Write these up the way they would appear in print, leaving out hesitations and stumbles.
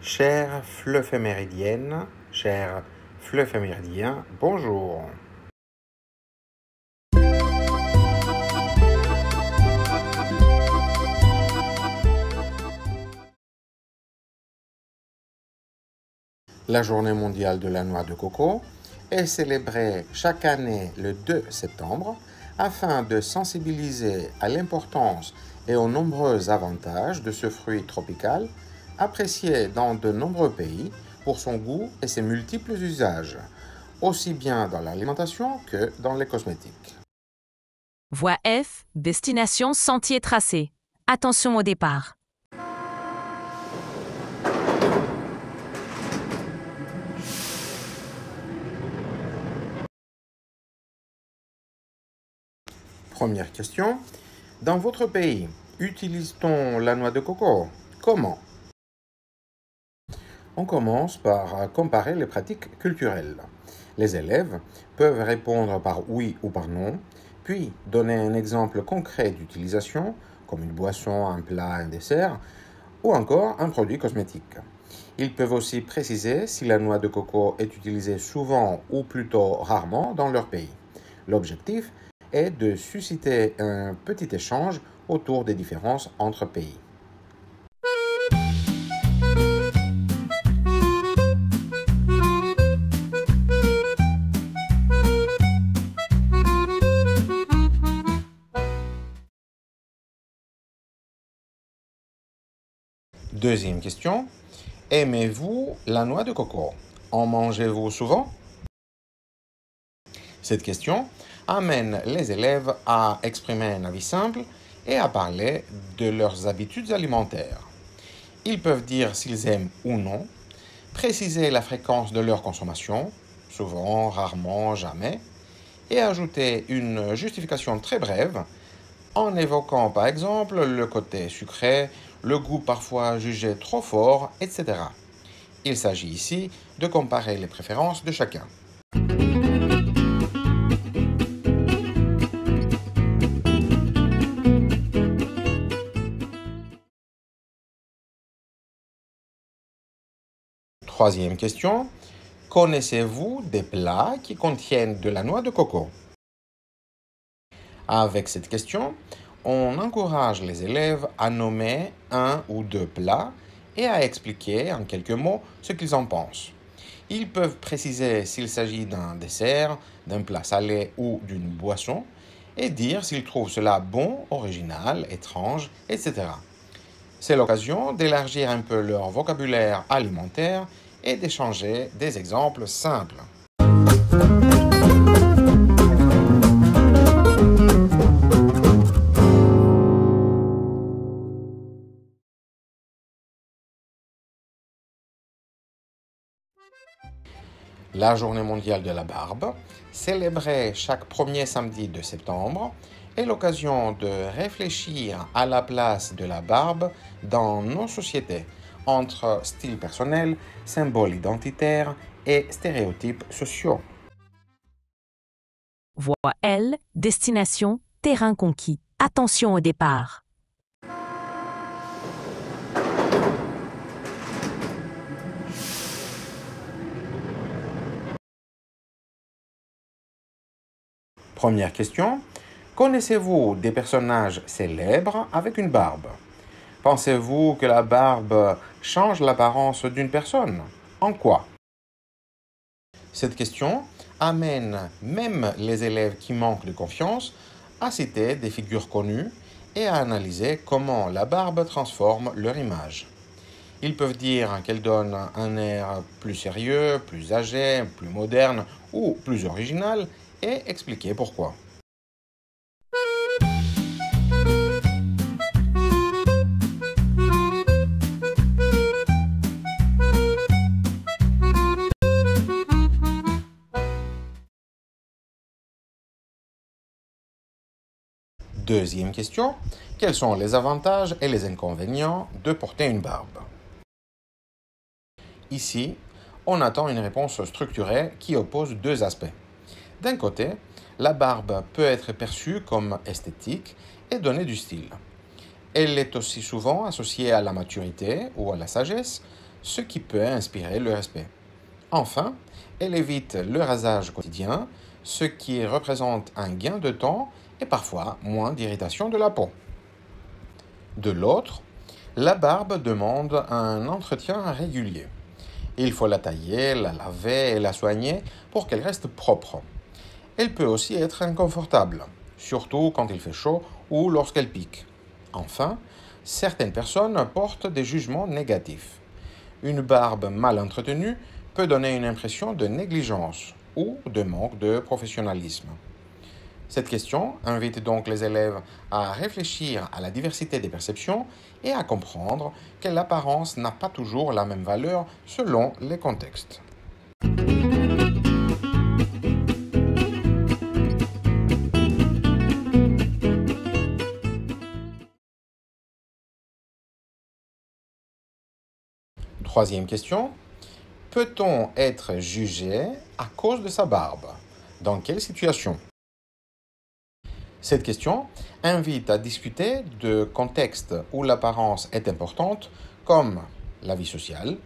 Chère Flufféméridienne, chers Flufféméridiens, bonjour. La journée mondiale de la noix de coco est célébrée chaque année le 2 septembre afin de sensibiliser à l'importance et aux nombreux avantages de ce fruit tropical apprécié dans de nombreux pays pour son goût et ses multiples usages, aussi bien dans l'alimentation que dans les cosmétiques. Voie F, destination sentier tracé. Attention au départ. Première question. Dans votre pays, utilise-t-on la noix de coco? Comment? On commence par comparer les pratiques culturelles. Les élèves peuvent répondre par oui ou par non, puis donner un exemple concret d'utilisation, comme une boisson, un plat, un dessert, ou encore un produit cosmétique. Ils peuvent aussi préciser si la noix de coco est utilisée souvent ou plutôt rarement dans leur pays. L'objectif est de susciter un petit échange autour des différences entre pays. Deuxième question. Aimez-vous la noix de coco? En mangez-vous souvent? Cette question amène les élèves à exprimer un avis simple et à parler de leurs habitudes alimentaires. Ils peuvent dire s'ils aiment ou non, préciser la fréquence de leur consommation, souvent, rarement, jamais, et ajouter une justification très brève en évoquant par exemple le côté sucré, le goût parfois jugé trop fort, etc. Il s'agit ici de comparer les préférences de chacun. Troisième question. Connaissez-vous des plats qui contiennent de la noix de coco? Avec cette question, on encourage les élèves à nommer un ou deux plats et à expliquer en quelques mots ce qu'ils en pensent. Ils peuvent préciser s'il s'agit d'un dessert, d'un plat salé ou d'une boisson et dire s'ils trouvent cela bon, original, étrange, etc. C'est l'occasion d'élargir un peu leur vocabulaire alimentaire et d'échanger des exemples simples. La journée mondiale de la barbe, célébrée chaque premier samedi de septembre, est l'occasion de réfléchir à la place de la barbe dans nos sociétés, entre style personnel, symboles identitaires et stéréotypes sociaux. Voie L, destination terrain conquis. Attention au départ. Première question. Connaissez-vous des personnages célèbres avec une barbe? Pensez-vous que la barbe change l'apparence d'une personne? En quoi? Cette question amène même les élèves qui manquent de confiance à citer des figures connues et à analyser comment la barbe transforme leur image. Ils peuvent dire qu'elle donne un air plus sérieux, plus âgé, plus moderne ou plus original et expliquer pourquoi. Deuxième question. Quels sont les avantages et les inconvénients de porter une barbe? Ici, on attend une réponse structurée qui oppose deux aspects. D'un côté, la barbe peut être perçue comme esthétique et donner du style. Elle est aussi souvent associée à la maturité ou à la sagesse, ce qui peut inspirer le respect. Enfin, elle évite le rasage quotidien, ce qui représente un gain de temps et parfois moins d'irritation de la peau. De l'autre, la barbe demande un entretien régulier. Il faut la tailler, la laver et la soigner pour qu'elle reste propre. Elle peut aussi être inconfortable, surtout quand il fait chaud ou lorsqu'elle pique. Enfin, certaines personnes portent des jugements négatifs. Une barbe mal entretenue peut donner une impression de négligence ou de manque de professionnalisme. Cette question invite donc les élèves à réfléchir à la diversité des perceptions et à comprendre que l'apparence n'a pas toujours la même valeur selon les contextes. Troisième question. Peut-on être jugé à cause de sa barbe? Dans quelle situation? Cette question invite à discuter de contextes où l'apparence est importante, comme la vie sociale,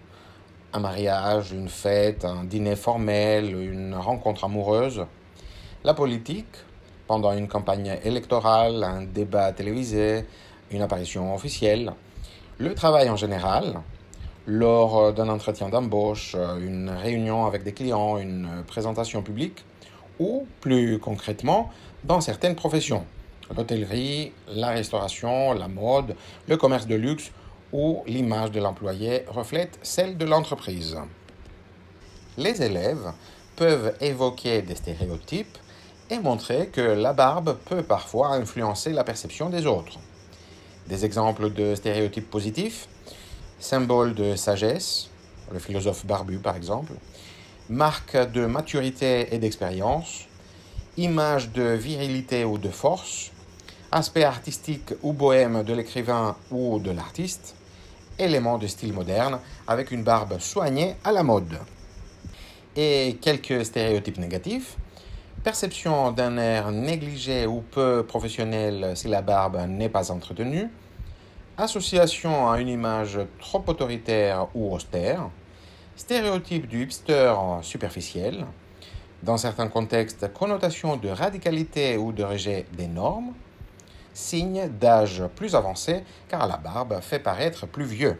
un mariage, une fête, un dîner formel, une rencontre amoureuse, la politique, pendant une campagne électorale, un débat télévisé, une apparition officielle, le travail en général, lors d'un entretien d'embauche, une réunion avec des clients, une présentation publique, ou plus concrètement, dans certaines professions, l'hôtellerie, la restauration, la mode, le commerce de luxe, où l'image de l'employé reflète celle de l'entreprise. Les élèves peuvent évoquer des stéréotypes et montrer que la barbe peut parfois influencer la perception des autres. Des exemples de stéréotypes positifs: symbole de sagesse, le philosophe barbu par exemple, marque de maturité et d'expérience, image de virilité ou de force, aspect artistique ou bohème de l'écrivain ou de l'artiste, élément de style moderne avec une barbe soignée à la mode. Et quelques stéréotypes négatifs: perception d'un air négligé ou peu professionnel si la barbe n'est pas entretenue, association à une image trop autoritaire ou austère, stéréotype du hipster superficiel, dans certains contextes, connotation de radicalité ou de rejet des normes, signe d'âge plus avancé car la barbe fait paraître plus vieux.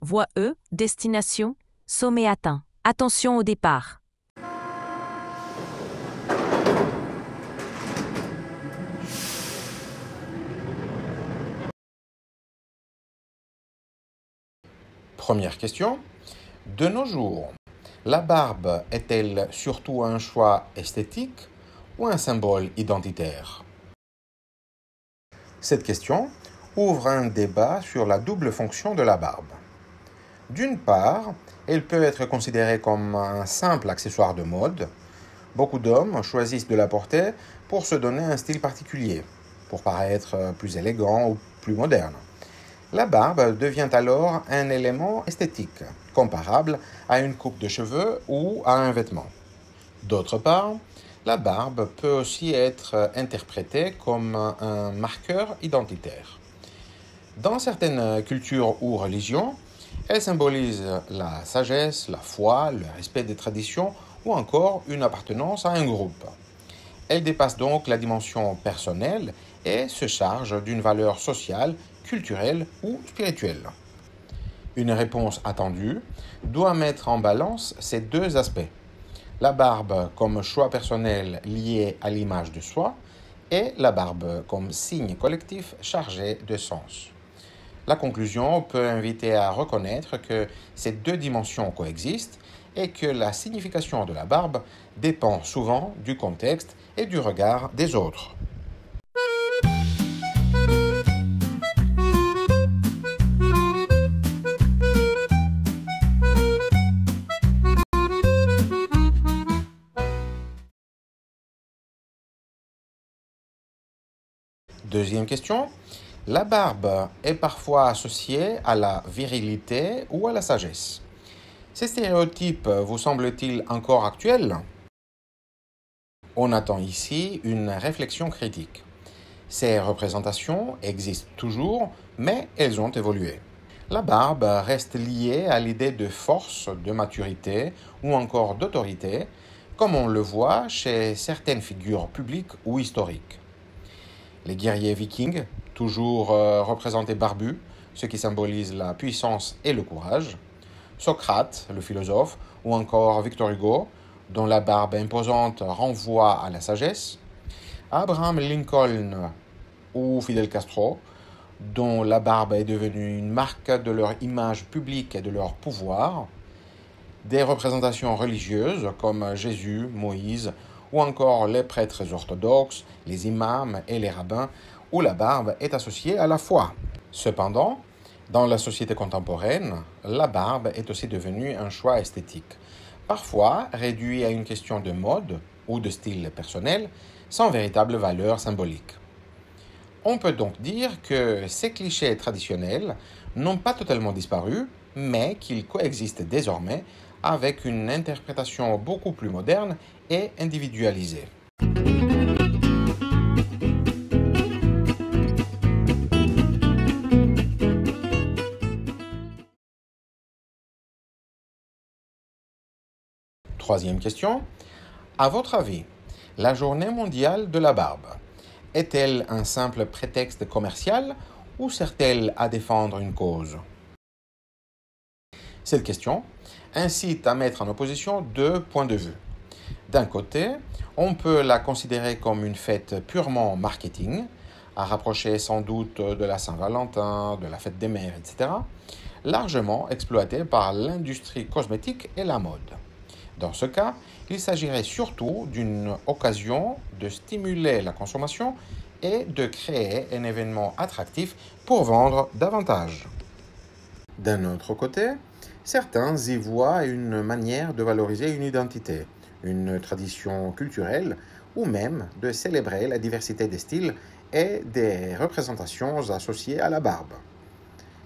Voie E, destination, sommet atteint. Attention au départ. Première question. De nos jours, la barbe est-elle surtout un choix esthétique ou un symbole identitaire? Cette question ouvre un débat sur la double fonction de la barbe. D'une part, elle peut être considérée comme un simple accessoire de mode. Beaucoup d'hommes choisissent de la porter pour se donner un style particulier, pour paraître plus élégant ou plus moderne. La barbe devient alors un élément esthétique, comparable à une coupe de cheveux ou à un vêtement. D'autre part, la barbe peut aussi être interprétée comme un marqueur identitaire. Dans certaines cultures ou religions, elle symbolise la sagesse, la foi, le respect des traditions ou encore une appartenance à un groupe. Elle dépasse donc la dimension personnelle et se charge d'une valeur sociale, culturelle ou spirituelle. Une réponse attendue doit mettre en balance ces deux aspects: la barbe comme choix personnel lié à l'image de soi et la barbe comme signe collectif chargé de sens. La conclusion peut inviter à reconnaître que ces deux dimensions coexistent et que la signification de la barbe dépend souvent du contexte et du regard des autres. Deuxième question. La barbe est parfois associée à la virilité ou à la sagesse. Ces stéréotypes vous semblent-ils encore actuels? On attend ici une réflexion critique. Ces représentations existent toujours, mais elles ont évolué. La barbe reste liée à l'idée de force, de maturité ou encore d'autorité, comme on le voit chez certaines figures publiques ou historiques. Les guerriers vikings, toujours représentés barbus, ce qui symbolise la puissance et le courage. Socrate, le philosophe, ou encore Victor Hugo, dont la barbe imposante renvoie à la sagesse. Abraham Lincoln ou Fidel Castro, dont la barbe est devenue une marque de leur image publique et de leur pouvoir. Des représentations religieuses comme Jésus, Moïse, ou encore les prêtres orthodoxes, les imams et les rabbins, où la barbe est associée à la foi. Cependant, dans la société contemporaine, la barbe est aussi devenue un choix esthétique, parfois réduit à une question de mode ou de style personnel, sans véritable valeur symbolique. On peut donc dire que ces clichés traditionnels n'ont pas totalement disparu, mais qu'ils coexistent désormais avec une interprétation beaucoup plus moderne et individualisée. Troisième question. À votre avis, la journée mondiale de la barbe est-elle un simple prétexte commercial ou sert-elle à défendre une cause? Cette question incite à mettre en opposition deux points de vue. D'un côté, on peut la considérer comme une fête purement marketing, à rapprocher sans doute de la Saint-Valentin, de la fête des mères, etc., largement exploitée par l'industrie cosmétique et la mode. Dans ce cas, il s'agirait surtout d'une occasion de stimuler la consommation et de créer un événement attractif pour vendre davantage. D'un autre côté, certains y voient une manière de valoriser une identité, une tradition culturelle ou même de célébrer la diversité des styles et des représentations associées à la barbe.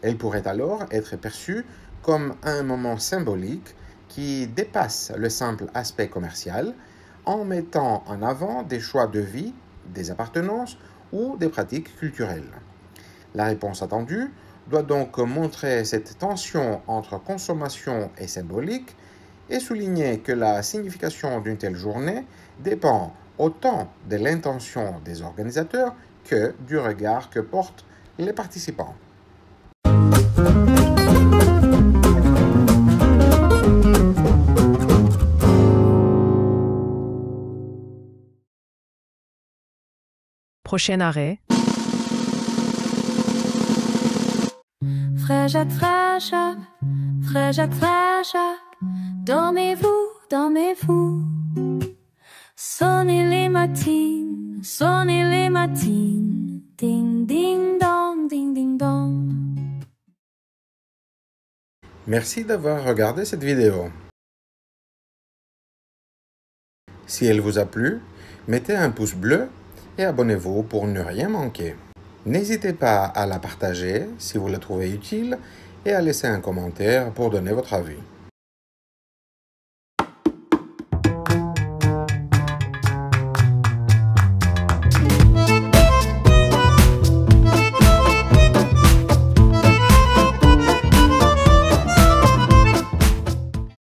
Elle pourrait alors être perçue comme un moment symbolique qui dépasse le simple aspect commercial en mettant en avant des choix de vie, des appartenances ou des pratiques culturelles. La réponse attendue doit donc montrer cette tension entre consommation et symbolique et souligner que la signification d'une telle journée dépend autant de l'intention des organisateurs que du regard que portent les participants. Prochain arrêt. Frère Jacques, dormez-vous, dormez-vous. Sonnez les matines, ding ding dong. Merci d'avoir regardé cette vidéo. Si elle vous a plu, mettez un pouce bleu et abonnez-vous pour ne rien manquer. N'hésitez pas à la partager si vous la trouvez utile et à laisser un commentaire pour donner votre avis.